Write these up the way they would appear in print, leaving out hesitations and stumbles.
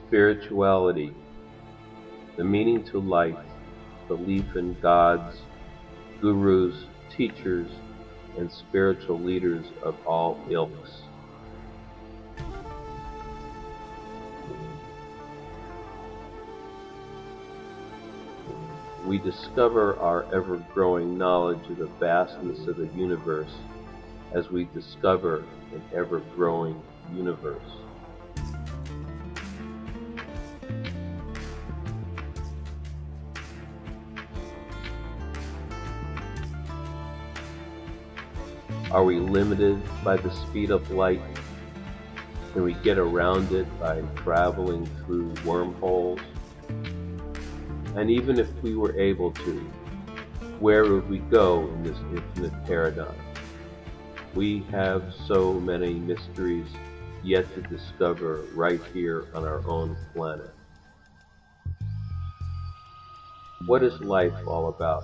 Spirituality, the meaning to life, belief in gods, gurus, teachers, and spiritual leaders of all ilks. We discover our ever-growing knowledge of the vastness of the universe as we discover an ever-growing universe. Are we limited by the speed of light? Can we get around it by traveling through wormholes? And even if we were able to, where would we go in this infinite paradigm? We have so many mysteries yet to discover right here on our own planet. What is life all about?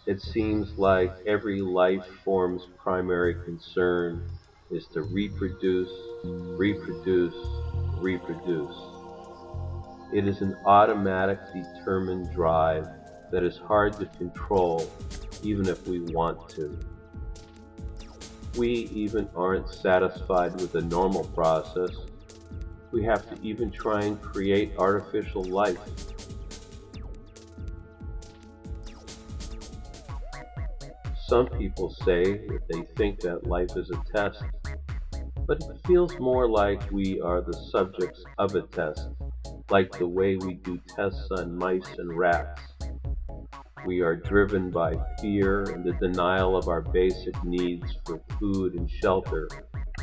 It seems like every life form's primary concern is to reproduce, reproduce, reproduce. It is an automatic, determined drive that is hard to control even if we want to. We even aren't satisfied with the normal process. We have to even try and create artificial life. Some people say that they think that life is a test, but it feels more like we are the subjects of a test, like the way we do tests on mice and rats. We are driven by fear and the denial of our basic needs for food and shelter,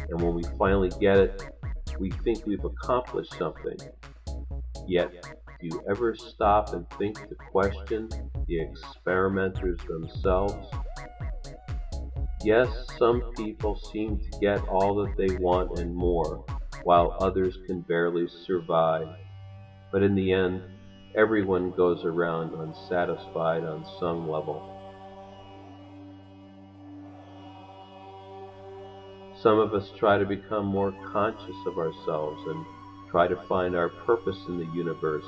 and when we finally get it, we think we've accomplished something. Yet, do you ever stop and think to question the experimenters themselves? Yes, some people seem to get all that they want and more, while others can barely survive. But in the end, everyone goes around unsatisfied on some level. Some of us try to become more conscious of ourselves and try to find our purpose in the universe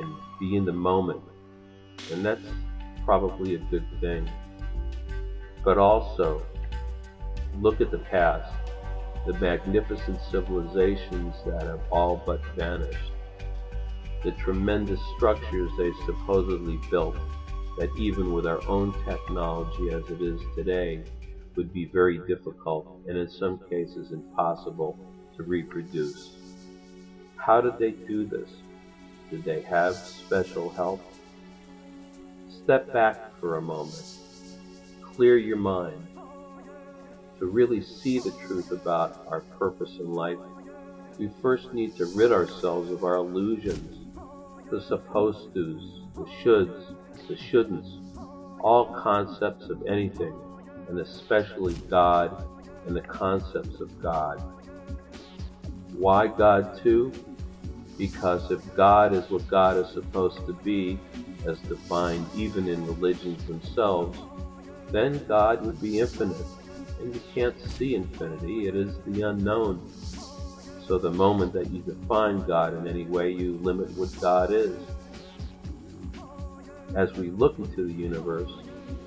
and be in the moment. And that's probably a good thing. But also, look at the past, the magnificent civilizations that have all but vanished, the tremendous structures they supposedly built that even with our own technology as it is today would be very difficult and in some cases impossible to reproduce. How did they do this? Did they have special help? Step back for a moment. Clear your mind. To really see the truth about our purpose in life, we first need to rid ourselves of our illusions, the supposed tos, the shoulds, the shouldn'ts, all concepts of anything, and especially God and the concepts of God. Why God too? Because if God is what God is supposed to be, as defined even in religions themselves, then God would be infinite, and you can't see infinity, it is the unknown. So the moment that you define God in any way, you limit what God is. As we look into the universe,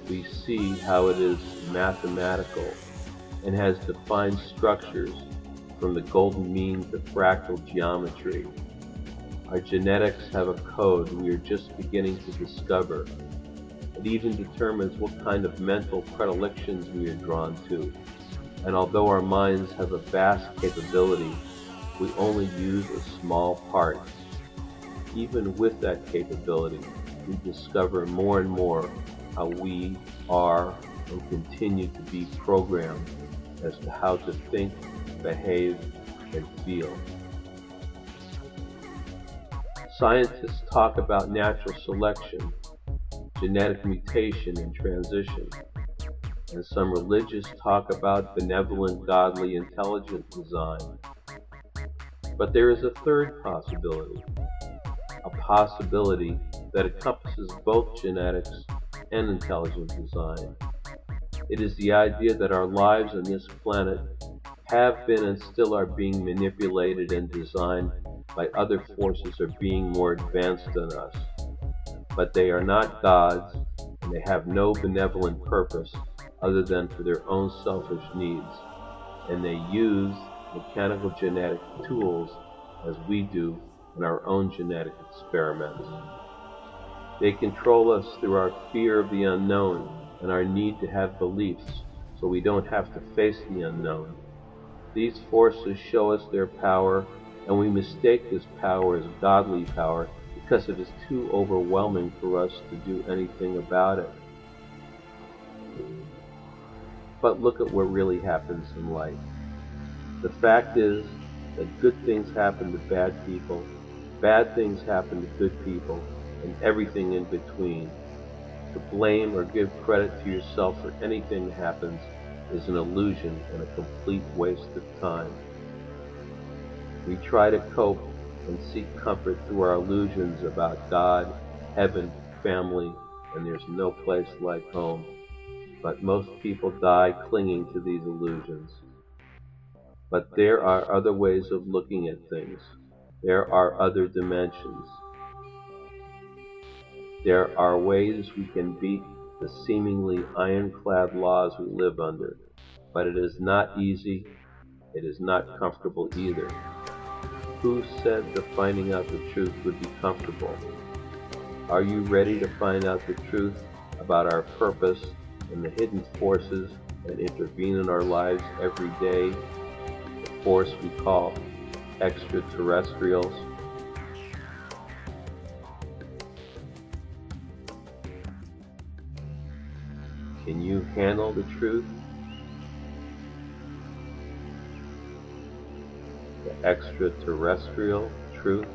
we see how it is mathematical and has defined structures from the golden mean to fractal geometry. Our genetics have a code we are just beginning to discover. It even determines what kind of mental predilections we are drawn to. And although our minds have a vast capability, we only use a small part. Even with that capability, we discover more and more how we are and continue to be programmed as to how to think, behave, and feel. Scientists talk about natural selection, genetic mutation and transition, and some religious talk about benevolent, godly, intelligent design. But there is a third possibility, a possibility that encompasses both genetics and intelligent design. It is the idea that our lives on this planet have been and still are being manipulated and designed by other forces or being more advanced than us. But they are not gods, and they have no benevolent purpose other than for their own selfish needs, and they use mechanical genetic tools as we do in our own genetic experiments. They control us through our fear of the unknown and our need to have beliefs so we don't have to face the unknown. These forces show us their power, and we mistake this power as godly power because it is too overwhelming for us to do anything about it. But look at what really happens in life. The fact is that good things happen to bad things happen to good people, and everything in between. To blame or give credit to yourself for anything that happens is an illusion and a complete waste of time. We try to cope and seek comfort through our illusions about God, heaven, family, and there's no place like home. But most people die clinging to these illusions. But there are other ways of looking at things. There are other dimensions. There are ways we can beat the seemingly ironclad laws we live under. But it is not easy. It is not comfortable either. Who said the finding out the truth would be comfortable? Are you ready to find out the truth about our purpose and the hidden forces that intervene in our lives every day? The force we call extraterrestrials? Can you handle the truth? The extraterrestrial truth?